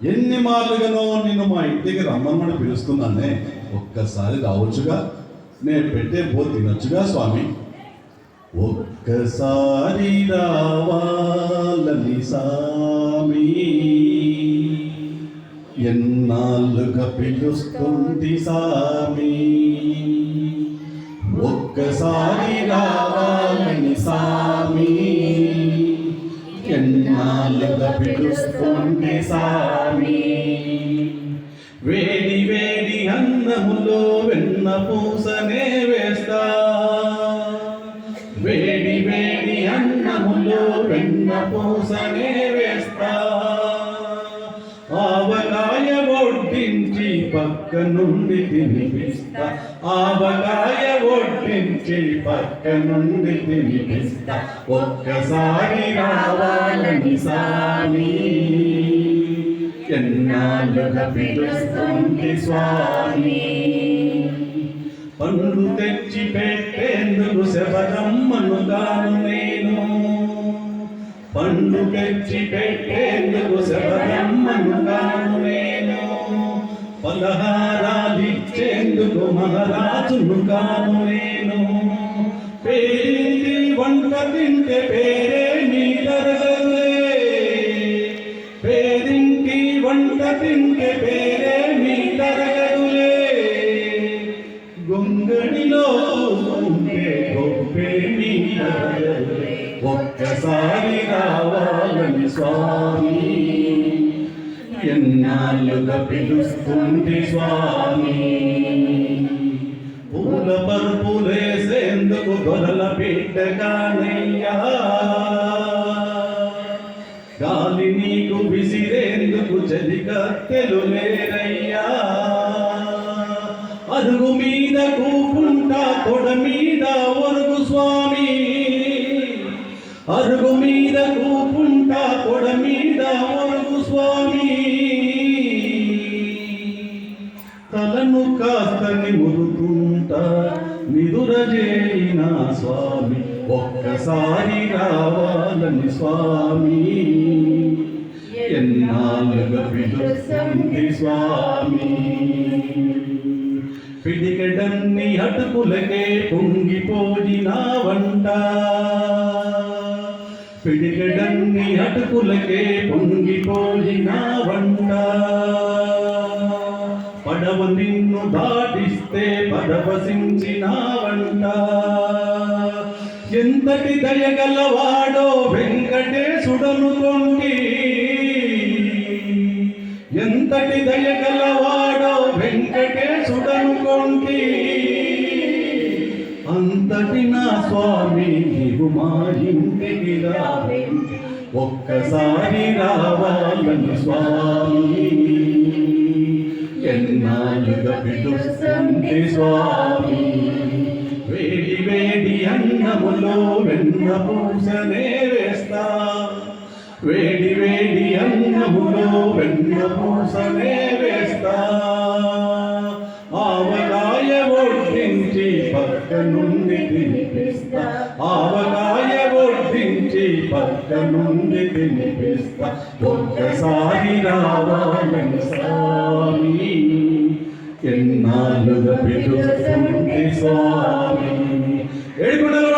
ఎన్ని మార్లుగానో నిన్ను మా ఇంటికి రమ్మని పిలుస్తున్నానే, ఒక్కసారి రావచ్చుగా, నేను పెట్టే పో తినొచ్చుగా స్వామి. ఒక్కసారి రావాలని సామి, ఎన్నాళ్ళుగా పిలుస్తుంది సామి. ఒక్కసారి రావాలని సామి, ఎన్నాళ్ళుగా పిలుస్తుంది సామి. వేడి వేడి అన్నములో వెన్న పూసనే వేస్తా, వేడి వేడి అన్నములో వెన్న పూసనే వేస్తా. ఆవకాయ వడ్డించి పక్క నుండి తినిపిస్తా, ఆవకాయ వడ్డించి పక్క నుండి తినిపిస్తా. ఒక్కసారి రావాలని సామి, ఎన్నాళ్ళుగా పిలుస్తుంది స్వామి. పండ్లు తెచ్చి పెట్టేందుకు శబరమ్మనుగాను నేను, పండ్లు తెచ్చి పెట్టేందుకు శబరమ్మనుగాను నేను. పలహారాలిచ్చేందుకు మహారాజును కాను నేను. పేరింటి వంట తింటే పేరే మీ తరగలే, పేరింటి వంట తింటే పేరే మీ తరగదులే. గొంగడిలో ఉంటే గొప్పే మీ తరగదులే. ఒక్కసారి రావాలని స్వామి, ఎన్నాళ్ళుగా పిలుస్తుంది స్వామి. పూల పరుపులేసేందుకు గొర్రెల బిడ్డగానయ్యా, గాలి నీకు విసిరేందుకు చెలికత్తెలు లేరయ్యా. అరుగు మీద కూకుంటా తొడ మీద ఒరుగు స్వామి, అరుగు మీద కూకుంటా తొడ మీద ఒరుగు స్వామి. తలను కాస్త నిమురుతుంటా నిదుర చేయిన స్వామి. ఒక్కసారి రావాలని స్వామి, ఎన్నాళ్ళుగా పిలుస్తుంది స్వామి. పిడికెడన్ని అటుకులకే పొంగిపోయిన వంట, పిడికెడన్ని అటుకులకే పొంగిపోయిన వంట. పడవ నిన్ను దాటిస్తే పరవశించిన వంట. ఎంతటి దయగలవాడో వెంకటేశుడనుకోండి, ఎంతటి దయగలవాడో వెంకటేశుడనుకోండి. అంతటి నా స్వామి నీవు మా ఇంటికి రావేంటి. ఒక్కసారి రావాలని స్వామి, ఎన్నాళ్ళుగా పిలుస్తుంది స్వామి. వేడి వేడి అన్నములో వెన్న పూసనే వేస్తా, వేడి వేడి అన్నములో వెన్న పూసనే వేస్తా. ఆవకాయ వడ్డించి పక్క నుండి తినిపిస్తా, ఆవకాయ వడ్డించి పక్క నుండి తినిపిస్తా. ఒక్కసారి రావాలని స్వామి, ఎన్నాళ్ళుగా పిలుస్తుంది స్వామి. ఏడుకొండల